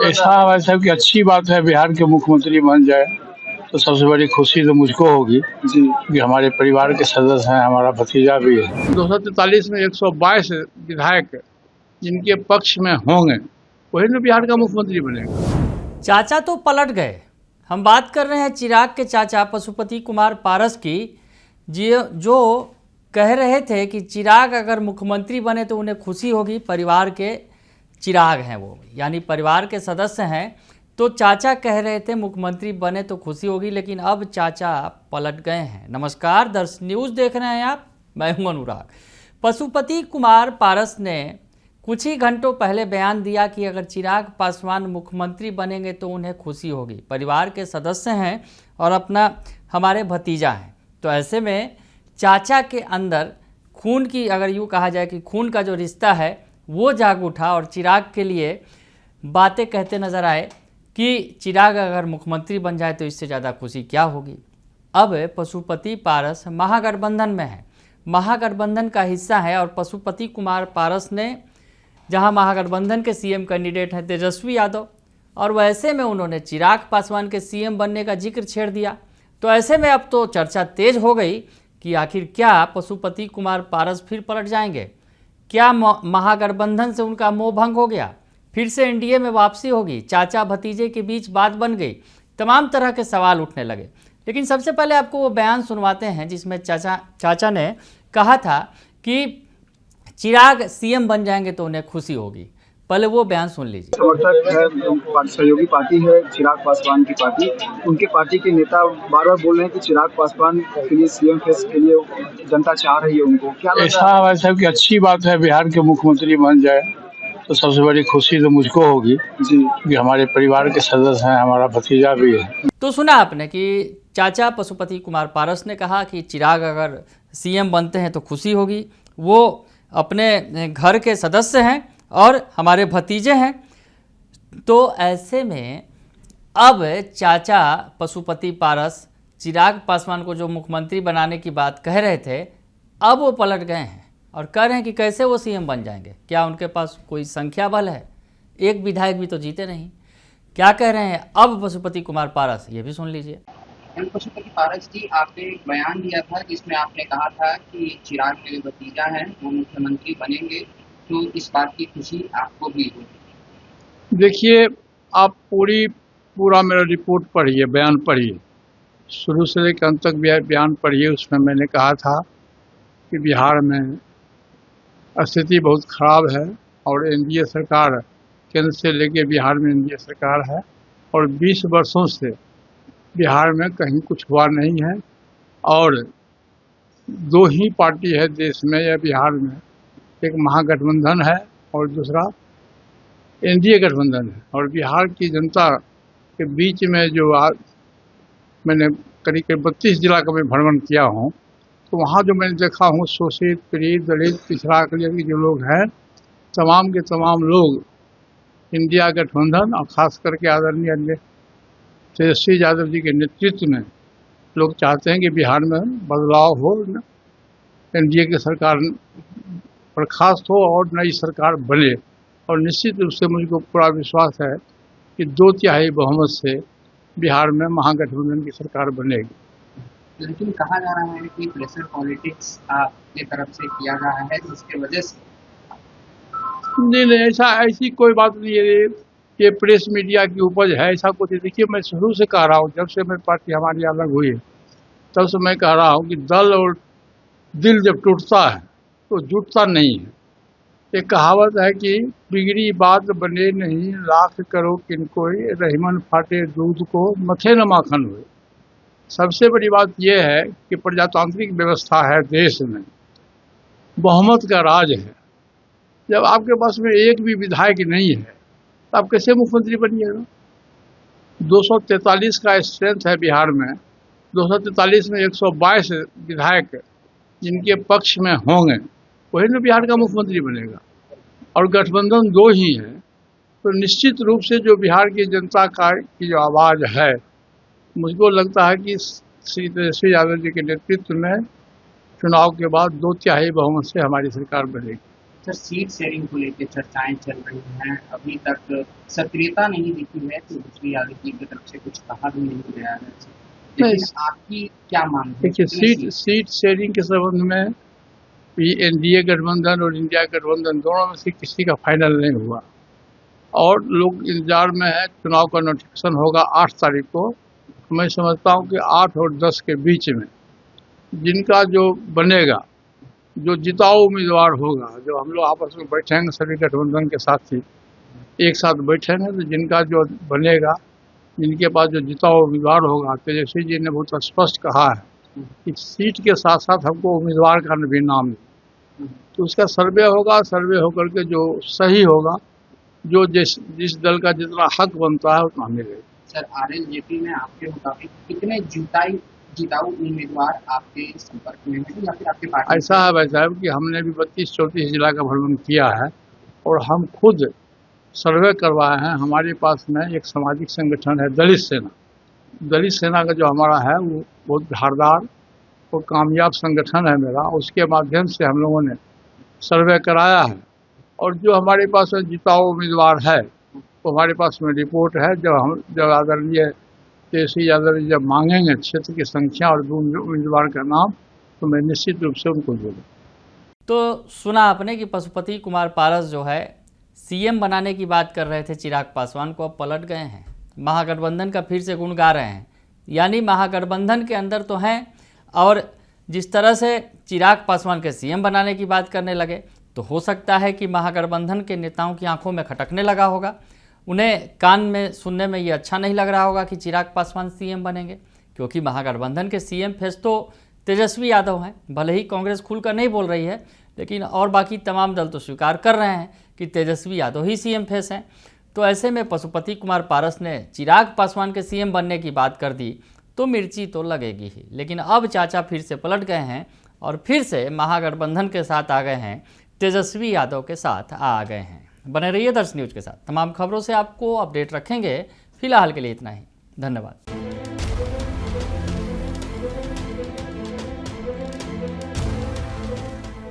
ऐसा वैसा कि अच्छी बात है बिहार के मुख्यमंत्री बन जाए तो सबसे बड़ी खुशी तो मुझको होगी जी कि हमारे परिवार के सदस्य हैं, हमारा भतीजा भी है। 243 में 122 विधायक जिनके पक्ष में होंगे वही ना बिहार का मुख्यमंत्री बनेगा। चाचा तो पलट गए। हम बात कर रहे हैं चिराग के चाचा पशुपति कुमार पारस की, जो कह रहे थे कि चिराग अगर मुख्यमंत्री बने तो उन्हें खुशी होगी। परिवार के चिराग हैं वो, यानी परिवार के सदस्य हैं। तो चाचा कह रहे थे मुख्यमंत्री बने तो खुशी होगी, लेकिन अब चाचा पलट गए हैं। नमस्कार, दर्श न्यूज़ देख रहे हैं आप, मैं हूं अनुराग। पशुपति कुमार पारस ने कुछ ही घंटों पहले बयान दिया कि अगर चिराग पासवान मुख्यमंत्री बनेंगे तो उन्हें खुशी होगी। परिवार के सदस्य हैं और अपना हमारे भतीजा हैं। तो ऐसे में चाचा के अंदर खून की, अगर यूँ कहा जाए कि खून का जो रिश्ता है वो जाग उठा और चिराग के लिए बातें कहते नजर आए कि चिराग अगर मुख्यमंत्री बन जाए तो इससे ज़्यादा खुशी क्या होगी। अब पशुपति पारस महागठबंधन में है, महागठबंधन का हिस्सा है। और पशुपति कुमार पारस ने, जहां महागठबंधन के सीएम कैंडिडेट हैं तेजस्वी यादव, और वैसे में उन्होंने चिराग पासवान के सीएम बनने का जिक्र छेड़ दिया। तो ऐसे में अब तो चर्चा तेज हो गई कि आखिर क्या पशुपति कुमार पारस फिर पलट जाएंगे? क्या महागठबंधन से उनका मोह भंग हो गया? फिर से एनडीए में वापसी होगी? चाचा भतीजे के बीच बात बन गई? तमाम तरह के सवाल उठने लगे। लेकिन सबसे पहले आपको वो बयान सुनवाते हैं जिसमें चाचा ने कहा था कि चिराग सीएम बन जाएंगे तो उन्हें खुशी होगी। पहले वो बयान सुन लीजिए। समर्थक है, सहयोगी पार्टी है चिराग पासवान की पार्टी। उनके पार्टी के नेता बार बार बोल रहे हैं कि चिराग पासवान के लिए सीएम फेस के लिए जनता चाह रही है उनको। क्या ऐसा वैसा कि अच्छी बात है बिहार के मुख्यमंत्री बन जाए तो सबसे बड़ी खुशी तो मुझको होगी जी कि हमारे परिवार के सदस्य हैं, हमारा भतीजा भी है। तो सुना आपने कि चाचा पशुपति कुमार पारस ने कहा कि चिराग अगर सीएम बनते हैं तो खुशी होगी। वो अपने घर के सदस्य हैं और हमारे भतीजे हैं। तो ऐसे में अब चाचा पशुपति पारस चिराग पासवान को जो मुख्यमंत्री बनाने की बात कह रहे थे, अब वो पलट गए हैं और कह रहे हैं कि कैसे वो सीएम बन जाएंगे। क्या उनके पास कोई संख्या बल है? एक विधायक भी तो जीते नहीं। क्या कह रहे हैं अब पशुपति कुमार पारस, ये भी सुन लीजिए। पशुपति पारस जी, आपने एक बयान दिया था जिसमें आपने कहा था कि चिराग मेरे भतीजा हैं, वो मुख्यमंत्री बनेंगे तो इस बात की खुशी आपको भी होगी। देखिए, आप पूरा मेरा रिपोर्ट पढ़िए, बयान पढ़िए, शुरू से लेकर अंत तक बयान पढ़िए। उसमें मैंने कहा था कि बिहार में स्थिति बहुत खराब है और एनडीए सरकार, केंद्र से लेकर बिहार में एनडीए सरकार है और 20 वर्षों से बिहार में कहीं कुछ हुआ नहीं है। और दो ही पार्टी है देश में या बिहार में, एक महागठबंधन है और दूसरा एनडीए गठबंधन है। और बिहार की जनता के बीच में जो मैंने करीब 32 जिला का मैं भ्रमण किया हूँ, तो वहाँ जो मैंने देखा हूँ शोषित, पीड़ित, दलित, पिछड़ा कलिया के जो लोग हैं, तमाम के तमाम लोग इंडिया गठबंधन और खास करके आदरणीय तेजस्वी यादव जी के नेतृत्व में लोग चाहते हैं कि बिहार में बदलाव हो, एनडीए की सरकार बर्खास्त हो और नई सरकार बने। और निश्चित रूप से मुझको पूरा विश्वास है कि 2/3 बहुमत से बिहार में महागठबंधन की सरकार बनेगी। लेकिन कहा जा रहा है कि प्रेशर पॉलिटिक्स आपकी तरफ से किया जा रहा है जिसकी वजह से। नहीं, ऐसी कोई बात नहीं है। ये प्रेस मीडिया की उपज है, ऐसा कुछ। देखिए, मैं शुरू से कह रहा हूँ, जब से मैं पार्टी हमारी अलग हुई तब से मैं कह रहा हूँ कि दल और दिल जब टूटता है तो जुटता नहीं है। एक कहावत है कि बिगड़ी बात बने नहीं, लाख करो किनकोई, रहीमन फाटे दूध को मथे न माखन हुए। सबसे बड़ी बात यह है कि प्रजातांत्रिक व्यवस्था है देश में, बहुमत का राज है। जब आपके पास में एक भी विधायक नहीं है तो आप कैसे मुख्यमंत्री बनिएगा? 243 का स्ट्रेंथ है बिहार में। 243 में 122 विधायक जिनके पक्ष में होंगे वही ना बिहार का मुख्यमंत्री बनेगा। और गठबंधन 2 ही है, तो निश्चित रूप से जो बिहार की जनता की जो आवाज़ है, मुझको लगता है कि श्री तेजस्वी यादव जी के नेतृत्व में चुनाव के बाद 2/3 बहुमत से हमारी सरकार बनेगी। सर सीट शेयरिंग को लेकर चर्चाएं चल रही हैं, अभी तक सक्रियता नहीं दिखी है, तो दूसरी यादव जी की तरफ से कुछ कहा भी नहीं गया है। लेकिन आपकी क्या मांग है? देखिए, सीट शेयरिंग के संबंध में एनडीए गठबंधन और इंडिया गठबंधन दोनों में से किसी का फाइनल नहीं हुआ और लोग इंतजार में है। चुनाव का नोटिफिकेशन होगा 8 तारीख को। मैं समझता हूँ कि 8 और 10 के बीच में जिनका जो बनेगा, जो जिताऊ उम्मीदवार होगा, जो हम लोग आपस में बैठेंगे सभी गठबंधन के साथी एक साथ बैठेंगे, तो जिनका जो बनेगा, जिनके पास जो जिताऊ उम्मीदवार होगा, तेजस्वी जी ने बहुत स्पष्ट कहा है कि सीट के साथ साथ हमको उम्मीदवार का भी नाम है। तो उसका सर्वे होगा, सर्वे होकर के जो सही होगा, जो जिस दल का जितना हक बनता है उतना मिलेगा। सर आरएलजेपी में आपके मुताबिक कितने जिताऊ उम्मीदवार आपके संपर्क में हैं या फिर आपके पार्टी? ऐसा है भाई साहब कि हमने भी 32-34 जिला का भ्रमण किया है और हम खुद सर्वे करवाए हैं। हमारे पास में एक सामाजिक संगठन है दलित सेना। दलित सेना का जो हमारा है वो बहुत धारदार और कामयाब संगठन है मेरा। उसके माध्यम से हम लोगों ने सर्वे कराया है और जो हमारे पास में जिताऊ उम्मीदवार है तो हमारे पास में रिपोर्ट है। जब आदरणीय तेजस्वी यादव जी जब मांगेंगे क्षेत्र की संख्या और उम्मीदवार का नाम, तो मैं निश्चित रूप से उनको दूंगा। तो सुना आपने कि पशुपति कुमार पारस जो है सीएम बनाने की बात कर रहे थे चिराग पासवान को, अब पलट गए हैं, महागठबंधन का फिर से गुण गा रहे हैं। यानी महागठबंधन के अंदर तो हैं और जिस तरह से चिराग पासवान के सीएम बनाने की बात करने लगे, तो हो सकता है कि महागठबंधन के नेताओं की आंखों में खटकने लगा होगा। उन्हें कान में सुनने में ये अच्छा नहीं लग रहा होगा कि चिराग पासवान सीएम बनेंगे, क्योंकि महागठबंधन के सीएम फेस तो तेजस्वी यादव हैं। भले ही कांग्रेस खुलकर नहीं बोल रही है, लेकिन और बाकी तमाम दल तो स्वीकार कर रहे हैं कि तेजस्वी यादव ही सीएम फेस हैं। तो ऐसे में पशुपति कुमार पारस ने चिराग पासवान के सीएम बनने की बात कर दी तो मिर्ची तो लगेगी ही। लेकिन अब चाचा फिर से पलट गए हैं और फिर से महागठबंधन के साथ आ गए हैं, तेजस्वी यादव के साथ आ गए हैं। बने रहिए दर्श न्यूज़ के साथ, तमाम खबरों से आपको अपडेट रखेंगे। फिलहाल के लिए इतना ही, धन्यवाद।